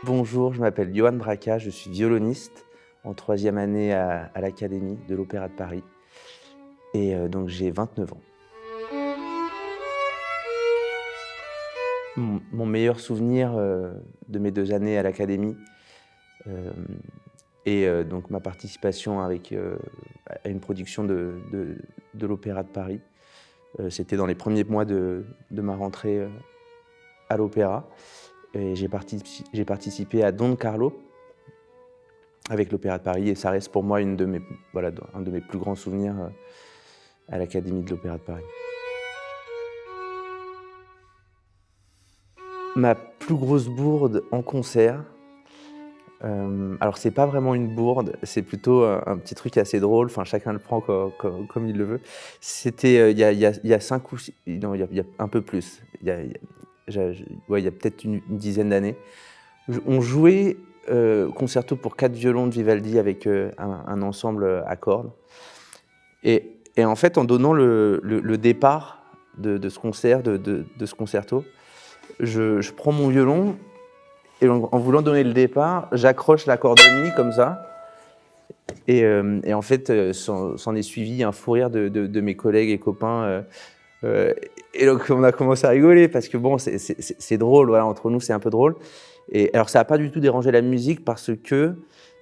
Bonjour, je m'appelle Yohan Braka, je suis violoniste en troisième année à l'Académie de l'Opéra de Paris et donc j'ai 29 ans. Mon meilleur souvenir, de mes 2 années à l'Académie, hem et donc ma participation à une production de l'Opéra de Paris. C'était dans les premiers mois de ma rentrée, à l'opéra et j'ai participé à Don Carlo avec l'Opéra de Paris et ça reste pour moi un de mes plus grands souvenirs, à l'Académie de l'Opéra de Paris. Ma plus grosse bourde en concert, alors c'est pas vraiment une bourde, c'est plutôt un petit truc assez drôle, enfin chacun le prend comme il le veut. C'était, il y a 5 ou 6, non, il y a un peu plus. Il y a peut-être une dizaine d'années. On jouait, concerto pour 4 violons de Vivaldi avec, un ensemble à cordes et en fait, en donnant le départ de ce concert, de ce concerto, je prends mon violon et en voulant donner le départ, j'accroche la corde mi comme ça et en fait, s'en est suivi un fou rire de mes collègues et copains, et donc on a commencé à rigoler parce que bon, c'est drôle, voilà, entre nous, c'est un peu drôle et alors ça a pas du tout dérangé la musique parce que,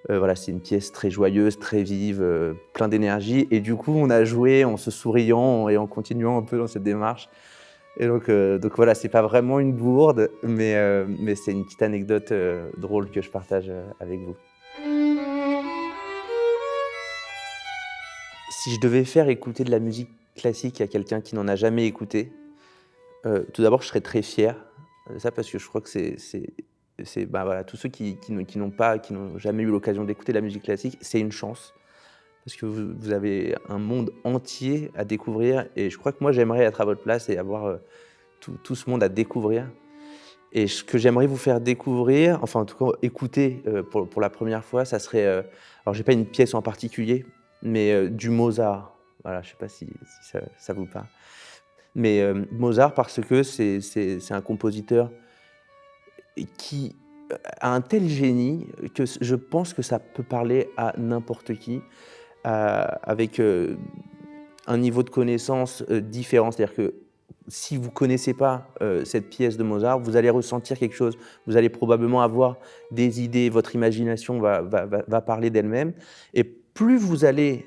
voilà, c'est une pièce très joyeuse, très vive, plein d'énergie et du coup, on a joué en se souriant et en continuant un peu dans cette démarche et donc voilà, c'est pas vraiment une bourde, mais c'est une petite anecdote, drôle que je partage, avec vous. Si je devais faire écouter de la musique classique à quelqu'un qui n'en a jamais écouté, tout d'abord, je serais très fier, ça parce que je crois que bah, voilà, tous ceux qui n'ont jamais eu l'occasion d'écouter de la musique classique, c'est une chance parce que vous avez un monde entier à découvrir et je crois que moi, j'aimerais être à votre place et avoir, tout ce monde à découvrir et ce que j'aimerais vous faire découvrir, enfin, en tout cas, écouter, pour la première fois, ça serait, alors j'ai pas une pièce en particulier, mais du Mozart. Voilà, je sais pas si ça vous parle. Mais Mozart parce que c'est un compositeur qui a un tel génie que je pense que ça peut parler à n'importe qui, avec, un niveau de connaissance, différent. C'est-à-dire que si vous connaissez pas, cette pièce de Mozart, vous allez ressentir quelque chose. Vous allez probablement avoir des idées, votre imagination va parler d'elle-même et plus vous allez,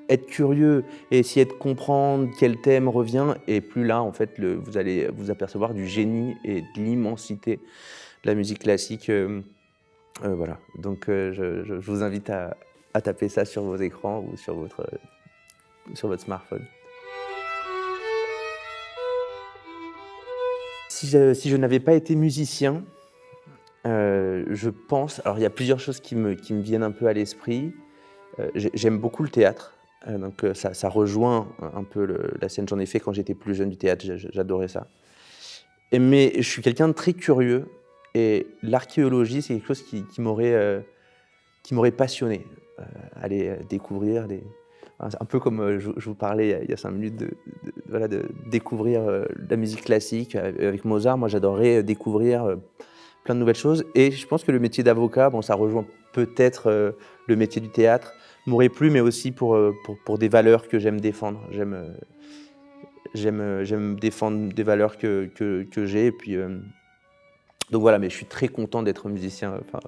être curieux et essayer de comprendre quel thème revient et plus là, en fait, vous allez vous apercevoir du génie et de l'immensité de la musique classique, voilà. Donc je vous invite à taper ça sur vos écrans ou sur votre smartphone. Si je n'avais pas été musicien, je pense alors il y a plusieurs choses qui me viennent un peu à l'esprit. J'aime beaucoup le théâtre, donc ça rejoint un peu la scène. J'en ai fait quand j'étais plus jeune du théâtre, j'adorais ça mais je suis quelqu'un de très curieux et l'archéologie, c'est quelque chose qui m'aurait passionné, aller, découvrir des enfin, c'est un peu comme, je vous parlais il y a 5 minutes voilà, de découvrir, la musique classique avec Mozart. Moi, j'adorerais, découvrir, plein de nouvelles choses et je pense que le métier d'avocat, bon, ça rejoint peut-être, le métier du théâtre, m'aurait plu, mais aussi pour des valeurs que j'aime défendre. J'aime défendre des valeurs que j'ai et puis, donc voilà, mais je suis très content d'être musicien, enfin,